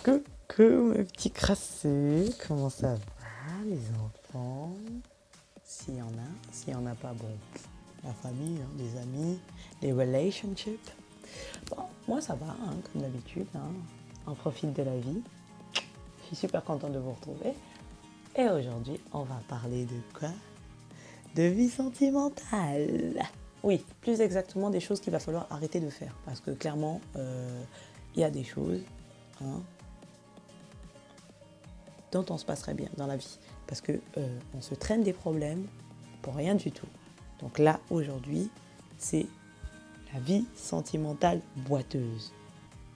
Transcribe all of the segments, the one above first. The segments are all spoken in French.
Coucou mes petits crasseux, comment ça va les enfants? S'il y en a, s'il n'y en a pas, bon, la famille, hein, les amis, les relationships. Bon, moi ça va, hein, comme d'habitude, hein, on profite de la vie. Je suis super contente de vous retrouver. Et aujourd'hui, on va parler de quoi? De vie sentimentale. Oui, plus exactement des choses qu'il va falloir arrêter de faire. Parce que clairement, il y a des choses, hein, dont on se passerait bien dans la vie. Parce que on se traîne des problèmes pour rien du tout. Donc là, aujourd'hui, c'est la vie sentimentale boiteuse.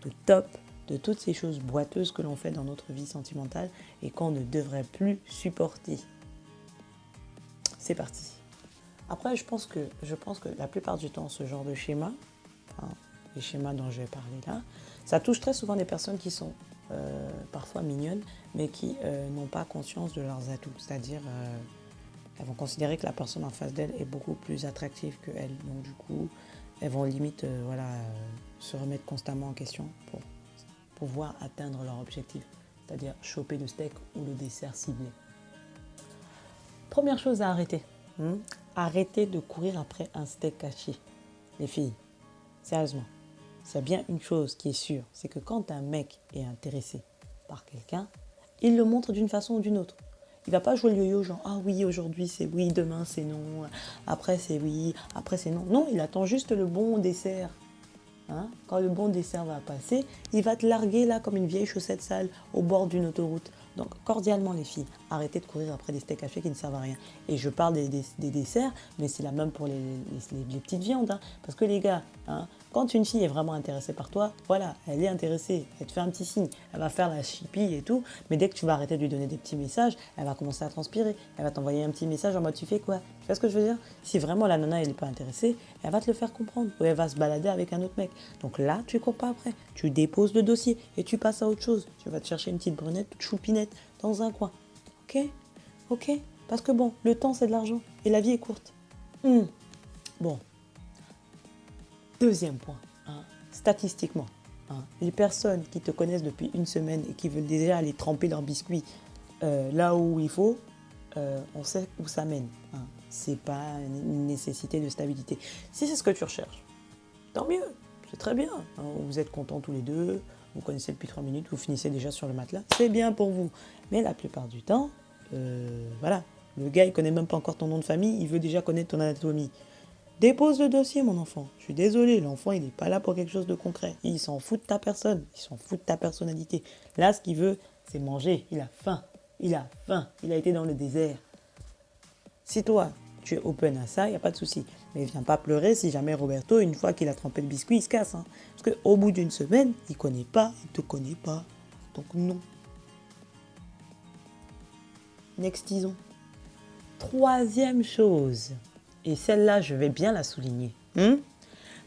Le top de toutes ces choses boiteuses que l'on fait dans notre vie sentimentale et qu'on ne devrait plus supporter. C'est parti. Après, je pense que la plupart du temps, ce genre de schéma, enfin, les schémas dont je vais parler là, ça touche très souvent des personnes qui sont parfois mignonnes, mais qui n'ont pas conscience de leurs atouts. C'est-à-dire, elles vont considérer que la personne en face d'elles est beaucoup plus attractive qu'elles. Donc du coup, elles vont limite se remettre constamment en question pour pouvoir atteindre leur objectif. C'est-à-dire choper le steak ou le dessert ciblé. Première chose à arrêter. Arrêtez de courir après un steak caché. Les filles, sérieusement. S'il y a bien une chose qui est sûre, c'est que quand un mec est intéressé par quelqu'un, il le montre d'une façon ou d'une autre. Il ne va pas jouer le yo-yo genre « Ah oui, aujourd'hui c'est oui, demain c'est non, après c'est oui, après c'est non ». Non, il attend juste le bon dessert. Hein? Quand le bon dessert va passer, il va te larguer là comme une vieille chaussette sale au bord d'une autoroute. Donc cordialement les filles, arrêtez de courir après des steaks hachés qui ne servent à rien. Et je parle des desserts, mais c'est la même pour les petites viandes. Hein. Parce que les gars, hein, quand une fille est vraiment intéressée par toi, voilà, elle est intéressée, elle te fait un petit signe, elle va faire la chipie et tout, mais dès que tu vas arrêter de lui donner des petits messages, elle va commencer à transpirer, elle va t'envoyer un petit message en mode tu fais quoi? Tu vois ce que je veux dire? Si vraiment la nana elle n'est pas intéressée, elle va te le faire comprendre, ou elle va se balader avec un autre mec. Donc là, tu ne cours pas après, tu déposes le dossier et tu passes à autre chose. Tu vas te chercher une petite brunette, toute choupinette, dans un coin. Ok? Ok? Parce que bon, le temps c'est de l'argent et la vie est courte. Bon. Deuxième point, hein, statistiquement, hein, les personnes qui te connaissent depuis une semaine et qui veulent déjà aller tremper leurs biscuits là où il faut, on sait où ça mène. Hein. C'est pas une nécessité de stabilité. Si c'est ce que tu recherches, tant mieux, c'est très bien. Hein, vous êtes contents tous les deux, vous connaissez depuis 3 minutes, vous finissez déjà sur le matelas, c'est bien pour vous. Mais la plupart du temps, voilà, le gars il connaît même pas encore ton nom de famille, il veut déjà connaître ton anatomie. Dépose le dossier, mon enfant. Je suis désolé, l'enfant, il n'est pas là pour quelque chose de concret. Il s'en fout de ta personne, il s'en fout de ta personnalité. Là, ce qu'il veut, c'est manger. Il a faim. Il a faim. Il a été dans le désert. Si toi, tu es open à ça, il n'y a pas de souci. Mais viens pas pleurer si jamais Roberto, une fois qu'il a trempé le biscuit, il se casse. Hein. Parce qu'au bout d'une semaine, il ne connaît pas, il ne te connaît pas. Donc non. Nextisons. Troisième chose. Et celle-là, je vais bien la souligner.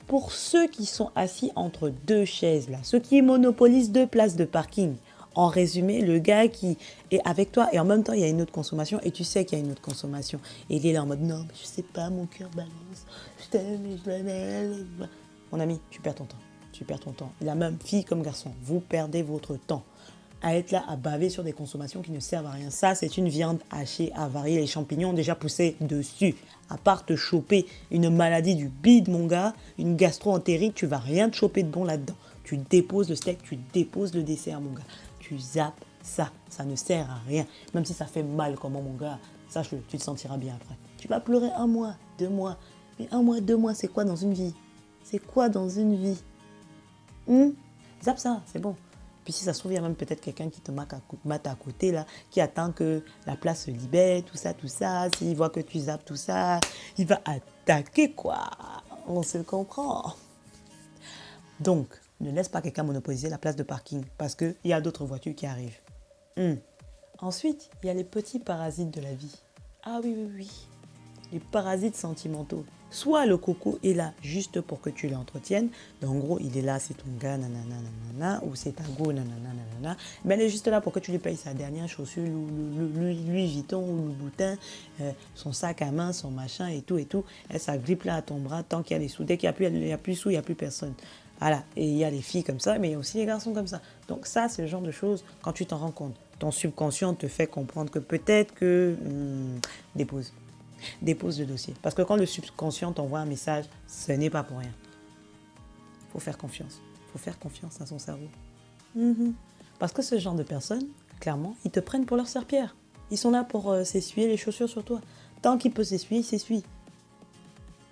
Pour ceux qui sont assis entre deux chaises, là, ceux qui monopolisent 2 places de parking, en résumé, le gars qui est avec toi et en même temps, il y a une autre consommation et tu sais qu'il y a une autre consommation. Et il est là en mode, non, je sais pas, mon cœur balance, je t'aime, je l'aime. Mon ami, tu perds ton temps. Tu perds ton temps. La même fille comme garçon, vous perdez votre temps à être là, à baver sur des consommations qui ne servent à rien. Ça, c'est une viande hachée, avariée. Les champignons ont déjà poussé dessus. À part te choper une maladie du bide, mon gars, une gastro-entérite, tu vas rien te choper de bon là-dedans. Tu déposes le steak, tu déposes le dessert, mon gars. Tu zappes ça. Ça ne sert à rien. Même si ça fait mal, comment, mon gars, sache-le, tu te sentiras bien après. Tu vas pleurer 1 mois, 2 mois. Mais 1 mois, 2 mois, c'est quoi dans une vie? C'est quoi dans une vie? Zappe ça, c'est bon. Puis si ça se trouve, il y a même peut-être quelqu'un qui te mate à côté, là, qui attend que la place se libère, tout ça, tout ça. S'il voit que tu zappes tout ça, il va attaquer, quoi. On se comprend. Donc, ne laisse pas quelqu'un monopoliser la place de parking, parce qu'il y a d'autres voitures qui arrivent. Ensuite, il y a les petits parasites de la vie. Ah oui, oui, oui. Les parasites sentimentaux. Soit le coco est là juste pour que tu l'entretiennes. Donc, en gros, il est là, c'est ton gars, nanana, nanana, ou c'est ta go, nanana, nanana. Mais elle est juste là pour que tu lui payes sa dernière chaussure, Louis Vuitton ou le boutin, son sac à main, son machin et tout et tout. Elle s'agrippe là à ton bras tant qu'il y a des sous. Dès qu'il n'y a plus sous, il n'y a plus personne. Voilà, et il y a les filles comme ça, mais il y a aussi les garçons comme ça. Donc ça, c'est le genre de choses, quand tu t'en rends compte, ton subconscient te fait comprendre que peut-être que... dépose. Dépose le dossier. Parce que quand le subconscient t'envoie un message, ce n'est pas pour rien. Il faut faire confiance. Il faut faire confiance à son cerveau. Parce que ce genre de personnes, clairement, ils te prennent pour leur serpillère. Ils sont là pour s'essuyer les chaussures sur toi. Tant qu'il peut s'essuyer, il s'essuie.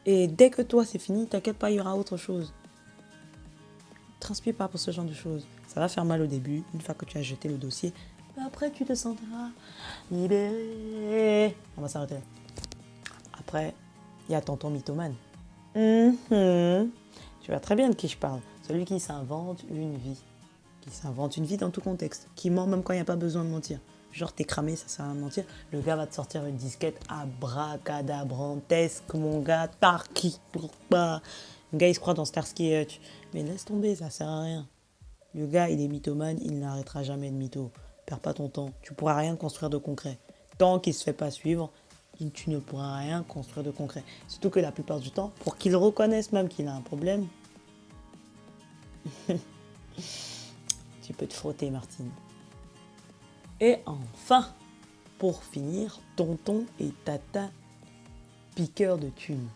Et dès que toi, c'est fini, t'inquiète pas, il y aura autre chose. Transpire pas pour ce genre de choses. Ça va faire mal au début, une fois que tu as jeté le dossier. Mais après, tu te sentiras libéré. On va s'arrêter là. Après, il y a tonton mythomane. Tu vois très bien de qui je parle. Celui qui s'invente une vie. Qui s'invente une vie dans tout contexte. Qui ment même quand il n'y a pas besoin de mentir. Genre, t'es cramé, ça sert à rien de mentir. Le gars va te sortir une disquette abracadabrantesque, mon gars. Tarki, pourquoi? Le gars, il se croit dans Starsky et Hutch. Mais laisse tomber, ça sert à rien. Le gars, il est mythomane, il n'arrêtera jamais de mytho. Perds pas ton temps. Tu pourras rien construire de concret. Tant qu'il ne se fait pas suivre, tu ne pourras rien construire de concret. Surtout que la plupart du temps, pour qu'il reconnaisse même qu'il a un problème, tu peux te frotter, Martine. Et enfin, pour finir, tonton et tata piqueurs de thunes.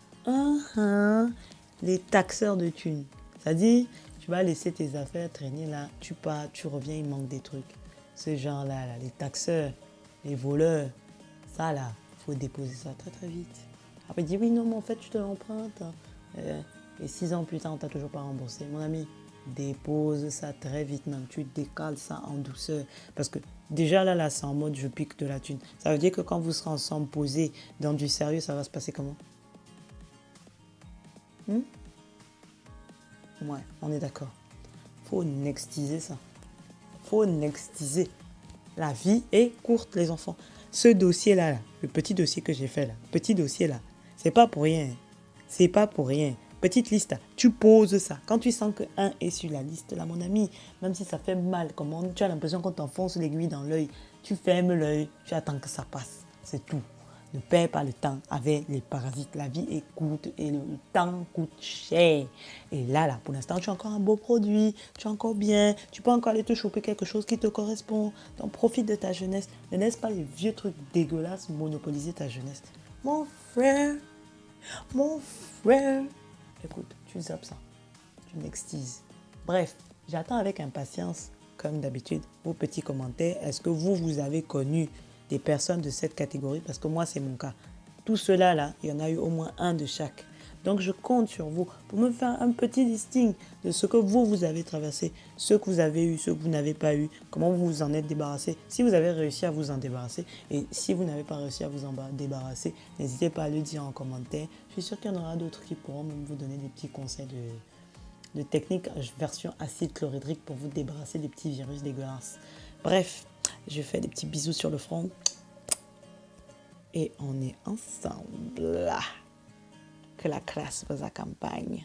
Les taxeurs de thunes. C'est-à-dire, tu vas laisser tes affaires traîner là, tu pars, tu reviens, il manque des trucs. Ce genre-là, les taxeurs, les voleurs, ça là, il faut déposer ça très très vite. Après, il dit oui, non, mais en fait, tu te l'empruntes. Et 6 ans plus tard, on t'a toujours pas remboursé. Mon ami, dépose ça très vite même. Tu décales ça en douceur. Parce que déjà là, c'est en mode je pique de la thune. Ça veut dire que quand vous serez ensemble posés dans du sérieux, ça va se passer comment? Ouais, on est d'accord. Faut nextiser ça. Faut nextiser. La vie est courte, les enfants. Ce dossier-là, le petit dossier que j'ai fait là, petit dossier-là, c'est pas pour rien. C'est pas pour rien. Petite liste, tu poses ça. Quand tu sens que un est sur la liste, là, mon ami, même si ça fait mal, comment tu as l'impression qu'on t'enfonce l'aiguille dans l'œil, tu fermes l'œil, tu attends que ça passe. C'est tout. Ne perds pas le temps avec les parasites. La vie est courte et le temps coûte cher. Et là, pour l'instant, tu as encore un beau produit, tu es encore bien, tu peux encore aller te choper quelque chose qui te correspond. Donc, profite de ta jeunesse. Ne laisse pas les vieux trucs dégueulasses monopoliser ta jeunesse. Mon frère, écoute, tu zappes ça, tu m'extises. Bref, j'attends avec impatience, comme d'habitude, vos petits commentaires. Est-ce que vous avez connu des personnes de cette catégorie? Parce que moi, c'est mon cas. Tout cela là, il y en a eu au moins un de chaque. Donc, je compte sur vous pour me faire un petit listing de ce que vous avez traversé, ce que vous avez eu, ce que vous n'avez pas eu, comment vous vous en êtes débarrassé, si vous avez réussi à vous en débarrasser. Et si vous n'avez pas réussi à vous en débarrasser, n'hésitez pas à le dire en commentaire. Je suis sûr qu'il y en aura d'autres qui pourront même vous donner des petits conseils de technique version acide chlorhydrique pour vous débarrasser des petits virus dégueulasses. Bref, je fais des petits bisous sur le front. Et on est ensemble. Que la classe vous accompagne.